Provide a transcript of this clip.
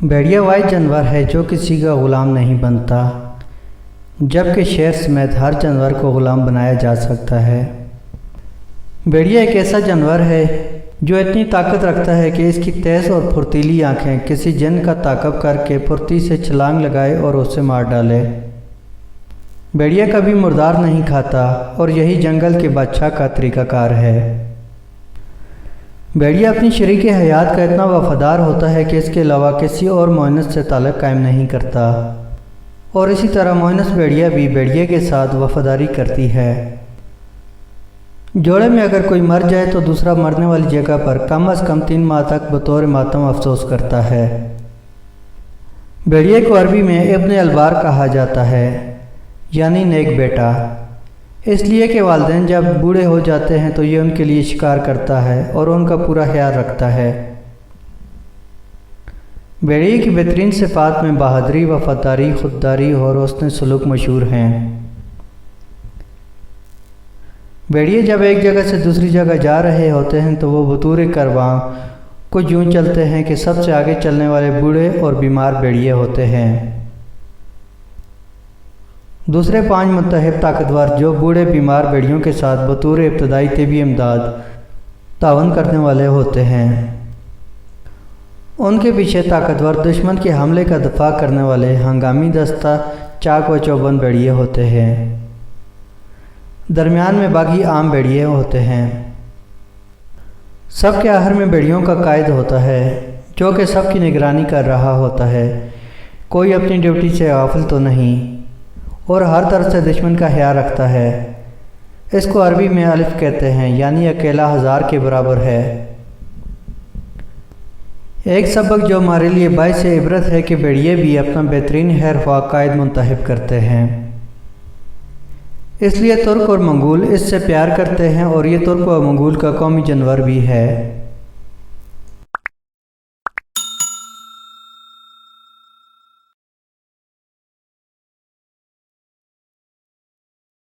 भेड़िया वह जानवर है जो किसी का ग़ुलाम नहीं बनता, जबकि शेर समेत हर जानवर को ग़ुलाम बनाया जा सकता है। भेड़िया एक ऐसा जानवर है जो इतनी ताकत रखता है कि इसकी तेज़ और फुर्तीली आँखें किसी जिन का ताक़ब करके फुर्ती से छलांग लगाए और उसे मार डाले। भेड़िया कभी मुर्दार नहीं खाता और यही जंगल के बादशाह का तरीक़ाकार है। भेड़िया अपनी शरीक हयात का इतना वफ़ादार होता है कि इसके अलावा किसी और मोहनस से ताल्लुक़ कायम नहीं करता, और इसी तरह मोहनस भेड़िया भी भेड़िया के साथ वफ़ादारी करती है। जोड़े में अगर कोई मर जाए तो दूसरा मरने वाली जगह पर कम अज़ कम 3 माह तक बतौर मातम अफसोस करता है। भेड़िए को अरबी में इब्न अलबार कहा जाता है, यानी नेक बेटा, इसलिए कि वालिदैन जब बूढ़े हो जाते हैं तो ये उनके लिए शिकार करता है और उनका पूरा ख्याल रखता है। भेड़िए की बेहतरीन सिफ़ात में बहादुरी, वफ़ादारी, खुददारी और हुस्न सलूक मशहूर हैं। भेड़िए जब एक जगह से दूसरी जगह जा रहे होते हैं तो वो बतूर करवां कुछ यूँ चलते हैं कि सबसे आगे चलने वाले बूढ़े और बीमार भेड़िए होते हैं। दूसरे 5 मुत्तहिद ताकतवर जो बूढ़े बीमार भेड़ियों के साथ बतूर इब्तदाई तिबी इमदाद तावन करने वाले होते हैं। उनके पीछे ताकतवर दुश्मन के हमले का दफा करने वाले हंगामी दस्ता चाक व चौबंद भेड़िए होते हैं। दरमियान में बागी आम भेड़िए होते हैं। सबके आखिर में भेड़ियों का कायद होता है जो कि सबकी निगरानी कर रहा होता है। कोई अपनी ड्यूटी से गाफिल तो नहीं और हर तरफ से दुश्मन का ख्याल रखता है। इसको अरबी में अलिफ कहते हैं, यानी अकेला 1000 के बराबर है। एक सबक जो हमारे लिए बाइस इबरत है कि भेड़िए भी अपना बेहतरीन खैर ख्वाह कायद मुंतखब करते हैं। इसलिए तुर्क और मंगोल इससे प्यार करते हैं और ये तुर्क और मंगोल का कौमी जानवर भी है।